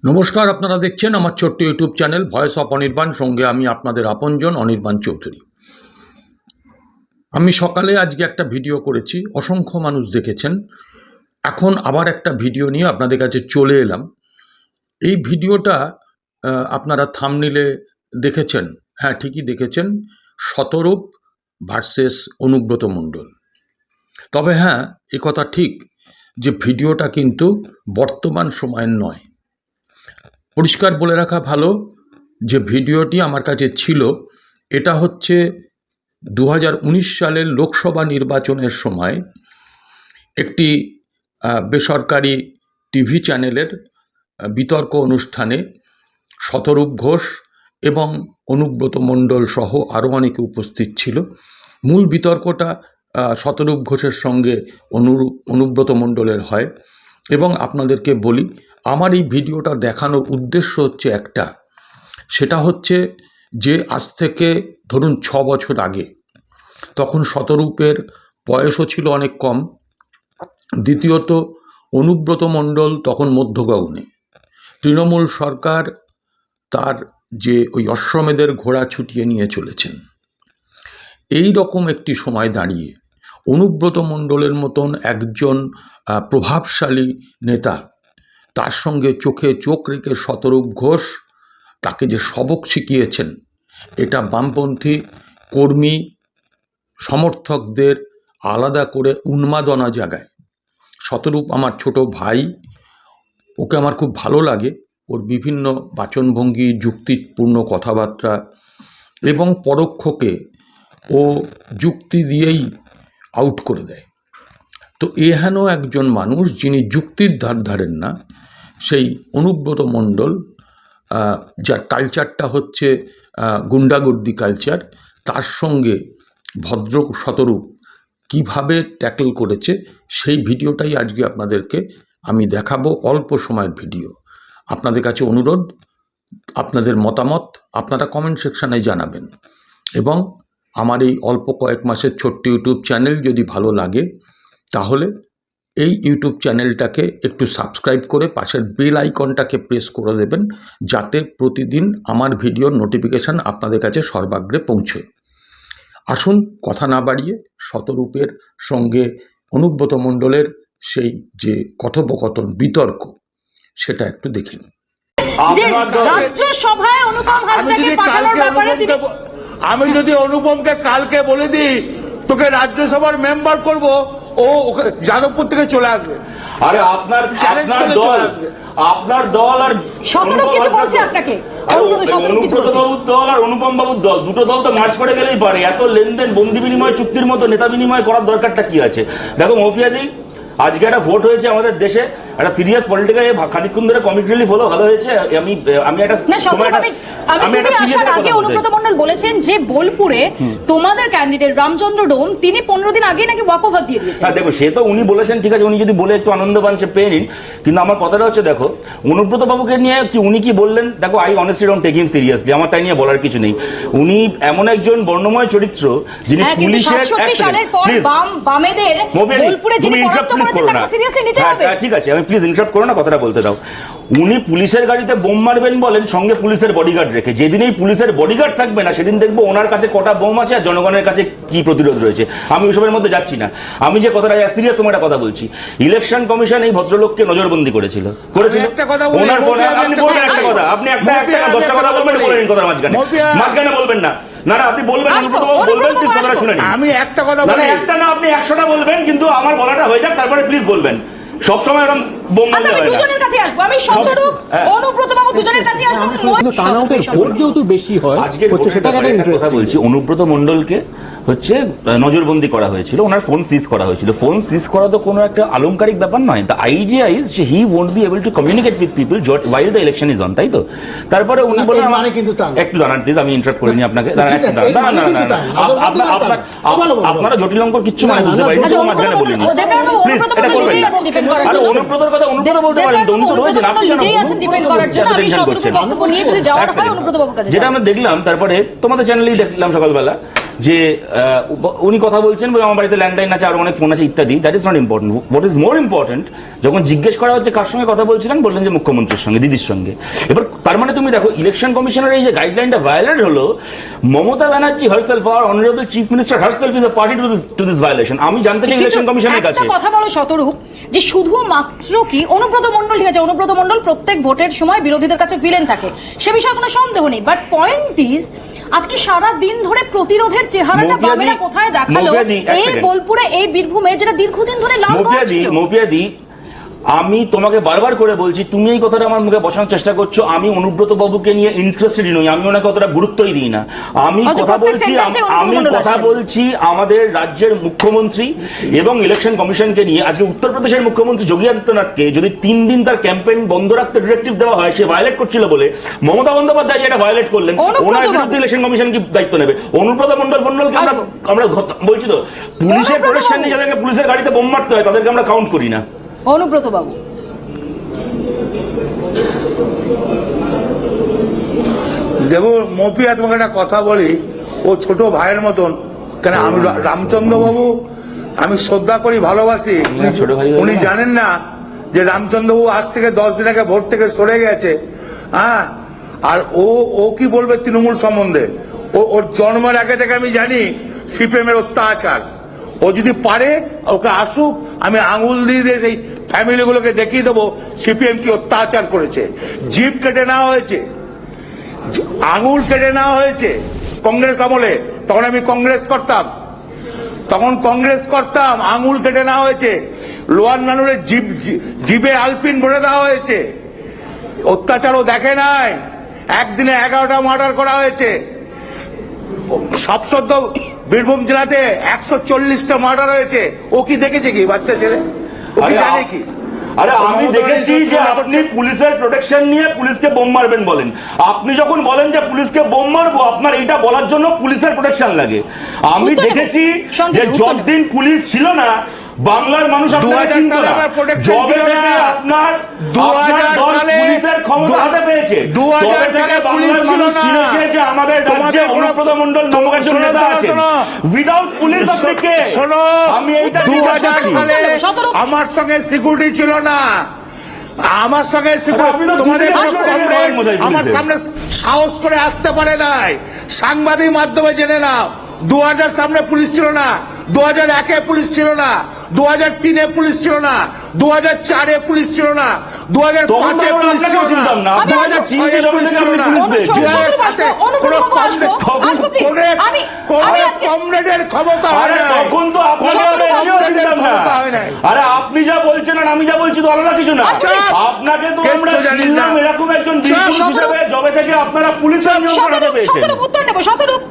নমস্কার, আপনারা দেখছেন আমার ছোট্ট YouTube channel voice of Anirban. সঙ্গে আমি আপনাদের আপনজন অনির্বাণ চৌধুরী। আমি সকালে আজকে একটা ভিডিও করেছি, অসংখ্য মানুষ দেখেছেন। এখন আবার একটা ভিডিও নিয়ে আপনাদের কাছে চলে এলাম। এই ভিডিওটা আপনারা থাম্বনেইলে দেখেছেন, হ্যাঁ ঠিকই দেখেছেন, শতরূপ ভার্সেস অনুব্রত মণ্ডল। তবে হ্যাঁ, এ কথা ঠিক যে ভিডিওটা কিন্তু বর্তমান সময়ের নয়। পরিষ্কার বলে রাখা ভালো যে ভিডিওটি আমার কাছে ছিল, এটা হচ্ছে 2019 সালের লোকসভা নির্বাচনের সময় একটি বেসরকারি টিভি চ্যানেলের বিতর্ক অনুষ্ঠানে শতরূপ ঘোষ এবং অনুব্রত মণ্ডল সহ আরও অনেকে উপস্থিত ছিল। মূল বিতর্কটা শতরূপ ঘোষের সঙ্গে অনুব্রত মণ্ডলের হয়। এবং আপনাদেরকে বলি, আমার এই ভিডিওটা দেখানোর উদ্দেশ্য হচ্ছে একটা, সেটা হচ্ছে যে আজ থেকে ধরুন 6 বছর আগে, তখন শতরূপের বয়সও ছিল অনেক কম। দ্বিতীয়ত, অনুব্রত মণ্ডল তখন মধ্যগগনে। তৃণমূল সরকার তার যে ওই অশ্বমেধের ঘোড়া ছুটিয়ে নিয়ে চলেছেন। এই রকম একটি সময় দাঁড়িয়ে অনুব্রত মণ্ডলের মতন একজন প্রভাবশালী নেতা, তার সঙ্গে চোখে চোখ রেখে শতরূপ ঘোষ তাকে যে সবক শিখিয়েছেন, এটা বামপন্থী কর্মী সমর্থকদের আলাদা করে উন্মাদনা জাগায়। শতরূপ আমার ছোট ভাই, ওকে আমার খুব ভালো লাগে। ওর বিভিন্ন বাচনভঙ্গি, যুক্তিপূর্ণ কথাবার্তা এবং পরোক্ষকে ও যুক্তি দিয়েই আউট করে দেয়। তো এহেন একজন মানুষ যিনি যুক্তির ধার ধারেন না, সেই অনুব্রত মণ্ডল, যার কালচারটা হচ্ছে গুন্ডাগর্দি কালচার, তার সঙ্গে ভদ্র শতরূপ কিভাবে ট্যাকল করেছে সেই ভিডিওটাই আজকে আপনাদেরকে আমি দেখাবো। অল্প সময়ের ভিডিও। আপনাদের কাছে অনুরোধ, আপনাদের মতামত আপনারা কমেন্ট সেকশানে জানাবেন। এবং আমার এই অল্প কয়েক মাসের ছোট্ট ইউটিউব চ্যানেল যদি ভালো লাগে, তাহলে এই ইউটিউব চ্যানেলটাকে একটু সাবস্ক্রাইব করে পাশের বেল আইকনটাকে প্রেস করে দেবেন, যাতে প্রতিদিন আমার ভিডিওর নোটিফিকেশান আপনাদের কাছে সর্বাগ্রে পৌঁছয়। আসুন কথা না বাড়িয়ে শতরূপের সঙ্গে অনুব্রত মণ্ডলের সেই যে কথোপকথন, বিতর্ক, সেটা একটু দেখে নিন। আমি যদি অনুপমকে কালকে বলে দিই তোকে রাজ্যসভার মেম্বার করব, ও যাদবপুর থেকে চলে আসবে। আরে আপনার দল আর শতরূপ কিছু বলছে আপনাকে? অনুব্রতবাবুর দল আর অনুপম বাবুর দল, দুটো দল তো মার্চ করে গেলেই পারে। এত লেনদেন, বন্দি বিনিময় চুক্তির মতো নেতা বিনিময় করার দরকারটা কি আছে? দেখো মৌপিয়াদি, আজকে একটা ভোট হয়েছে আমাদের দেশে, একটা সিরিয়াস পলিটিক্যাল, খানিকক্ষণ ধরে কমিক রিলিফ হলো, ভালো হয়েছে। আমি একটা অনুব্রত মণ্ডল বলেছেন যে বোলপুরে তোমাদের ক্যান্ডিডেট রামচন্দ্র ডোম, তিনি 15 দিন আগে নাকি ওয়াক ওভার দিয়ে দিয়েছেন। হ্যাঁ দেখো, সে তো উনি বলেছেন, ঠিক আছে, উনি যদি বলে একটু আনন্দ পান সে পেয়ে নিন। কিন্তু আমার কথাটা হচ্ছে, দেখো অনুব্রত বাবুকে নিয়ে উনি কি বললেন, দেখো I honestly don't take him seriously, আমার তাই নিয়ে বলার কিছু নেই। উনি এমন একজন বর্ণময় চরিত্র যিনি পুলিশের, ঠিক আছে আমি প্লিজ ইন্টারাপ্ট করো না, কথাটা বলতে দাও। উনি পুলিশের গাড়িতে বোম মারবেন বলেন, সঙ্গে পুলিশের বডিগার্ড রেখে। যেদিন এই পুলিশের বডিগার্ড থাকবে না, সেদিন দেখবো ওনার কাছে কটা বোম আছে আর জনগণের কাছে কি প্রতিরোধ রয়েছে। আমি ওইসবের মধ্যে যাচ্ছি না। আমি যে কথাটা সিরিয়াস তোমার কথা বলছি, ইলেকশন কমিশন এই ভদ্রলোককে নজরবন্দি করেছিল। ওনার ফোনে আপনি বলবেন একটা কথা, আপনি একটা 10টা কথা বলবেন, বলে নিন কথার মাঝখানে বলবেন না। না না, আপনি বলবেন, বলবেন, প্লিজ কথাটা শুনে নিন। আমি একটা কথা বলি, একটা না আপনি 100টা বলবেন, কিন্তু আমার বলাটা হয়ে যাক, তারপরে প্লিজ বলবেন। সবসময় এরকম বোম মারলে হয় না। দুজনের কাছে আসবো, আমি শতরূপ অনুব্রত বাবু দুজনের কাছে আসবো। টার্নআউটের ভোট যেহেতু বেশি হয়, হচ্ছে সেটা একটা ইন্টারেস্ট বলছি। অনুব্রত মণ্ডলকে হচ্ছে নজরবন্দি করা হয়েছিল, ওনার ফোন সিজ করা হয়েছিল। ফোন সিজ করা তো কোনো একটা আলংকারিক ব্যাপার নয়। দ্য আইডিয়া ইজ যে he won't be able to communicate with people while the election is on, তাই তো? তারপরে উনি বললেন, একটু দাঁড়ান প্লিজ, আমি ইন্টারাপ্ট করিনি আপনাকে। আপনারা জটিল অঙ্ক কিচ্ছু মানে বুঝতে পারেন, মাঝখানে বলিনি প্লিজ, এটা করবেন না। আরে অনুব্রতর কথা অনুব্রত বলতে পারেন, উনি তো রয়েছেন, আপনি নিজেই আছেন ডিফেন্ড করার জন্য। আমি শতরূপের বক্তব্য নিয়ে যদি যাওয়ার হয় অনুব্রত বাবুর কাছে যেটা আমরা দেখলাম, তারপরে তোমাদের চ্যানেলেই দেখলাম সকালবেলা যে উনি কথা বলছেন বলে আমার বাড়িতে ল্যান্ডলাইন আছে, আর অনেক ফোন আছে ইত্যাদি। That is not important. What is more important, যখন জিজ্ঞেস করা হচ্ছে কার সঙ্গে কথা বলছিলেন, বললেন যে মুখ্যমন্ত্রীর সঙ্গে, দিদির সঙ্গে। এবার তার মানে তুমি দেখো, ইলেকশন কমিশনের এই যে গাইডলাইনটা ভায়োলেট হলো, মমতা ব্যানার্জি হারসেলফ, আর honourable chief minister herself is a party to this violation. আমি জানতে চাই ইলেকশন কমিশনের কাছে একটা কথা বলো শতরূপ, যে শুধুমাত্র কি অনুব্রত মণ্ডল, ঠিক আছে অনুব্রত মণ্ডল প্রত্যেক ভোটের সময় বিরোধীদের কাছে ভিলেন থাকে, সে বিষয়ে কোনো সন্দেহ নেই, বাট পয়েন্ট ইজ আজকে সারা দিন ধরে প্রতিরোধের চেহারাটা বামেরা কোথায় দেখালো এই বোলপুরে, এই বীরভূমে, যেটা দীর্ঘদিন ধরে লাল ছিল। মৌপিয়াদি, আমি তোমাকে বারবার করে বলছি, তুমি এই কথাটা আমার মুখে বসানোর চেষ্টা করছো। আমি অনুব্রত বাবুকে নিয়ে ইন্টারেস্টেড নই, আমি ওনাকে অতটা গুরুত্বই দিই না। আমি কথা বলছি আমাদের রাজ্যের মুখ্যমন্ত্রী এবং ইলেকশন কমিশনকে নিয়ে। আজকে উত্তরপ্রদেশের মুখ্যমন্ত্রী যোগী আদিত্যনাথকে যদি 3 দিন তার ক্যাম্পেইন বন্ধ রাখতে ডিরেক্টিভ দেওয়া হয়, সে ভায়োলেট করছিল বলে মমতা বন্দ্যোপাধ্যায় যেটা ভায়োলেট করলেন, ওনার বিরুদ্ধে ইলেকশন কমিশন কি দায়িত্ব নেবে? অনুব্রত মণ্ডলকে আমরা বলছি তো, পুলিশের প্রোটেকশন নিয়ে যাদেরকে পুলিশের গাড়িতে বোম মারতে হয় তাদেরকে আমরা কাউন্ট করি না। অনুব্রত বাবু, দেখো মপিয়া, তোমাকে একটা কথা বলি, ও ছোট ভাইয়ের মতন। কেন আমি রামচন্দ্র বাবু আমি শ্রদ্ধা করি, ভালোবাসি। উনি জানেন না যে রামচন্দ্র বাবু আজ থেকে 10 দিন আগে ভোট থেকে সরে গেছে। হ্যাঁ, আর ও কি বলবে তৃণমূল সম্বন্ধে? ওর জন্মের আগে থেকে আমি জানি সিপিএম এর অত্যাচার। ও যদি পারে ওকে আসুক, আমি আঙুল দিয়ে সেই ফ্যামিলিগুলোকে দেখিয়ে দেবো সিপিএম কি অত্যাচার করেছে। জিপ কেটে নেওয়া হয়েছে, আঙুল কেটে নেওয়া হয়েছে কংগ্রেস আমলে। তখন আমি কংগ্রেস করতাম, আঙুল কেটে নেওয়া হয়েছে। লোয়ার নানুরের জিবে আলপিন ভরে দেওয়া হয়েছে। অত্যাচারও দেখে নাই, একদিনে 11টা মার্ডার করা হয়েছে। সবসদ্য বীরভূম জেলাতে 140টা মার্ডার হয়েছে। ও কি দেখেছে কি বাচ্চা ছেলে? ও কি জানে কি? আরে আমি দেখেছি যে আপনি পুলিশের প্রোটেকশন নিয়ে পুলিশকে বোম মারবেন বলেন। আপনি যখন বলেন যে পুলিশকে বোম মারবো, আপনার এইটা বলার জন্য পুলিশের প্রোটেকশন লাগে। আমি দেখেছি যে যতদিন পুলিশ ছিল না, বাংলার মানুষ আপনাকে চিনতো না। যবে থেকে আপনার পুলিশের ক্ষমতা হাতে পেয়েছে, তবে থেকে বাংলার মানুষ চিনেছে যে আমাদের রাজ্যে অনুব্রত মণ্ডল নামক একজন নেতা আছেন। উইদাউট পুলিশ আপনি কে? আমি এইটা 2000 সালে আমার সঙ্গে সিকিউরিটি ছিল না, আমার সঙ্গে তোমাদের আমার সামনে সাহস করে আসতে পারে নাই। সাংবাদিক মাধ্যমে জেনে নাও, 2000 সামনে পুলিশ ছিল না, 2001-এ পুলিশ ছিল না, 2003-এ পুলিশ ছিল না, 2004-এ পুলিশ ছিল না, 2005-এ পুলিশ ছিল না, 2006-এ পুলিশ ছিল না। কমরেডের ক্ষমতা হয় না, তখন তো আরে আপনি যা বলছেন আর আমি যা বলছি তো আলাদা কিছু না। আপনাকে তো আমরা চিনলাম এরকম একজন হিসেবে, যবে থেকে আপনারা পুলিশের নিয়ম পেয়েছেন। উত্তর নেব শতরূপ।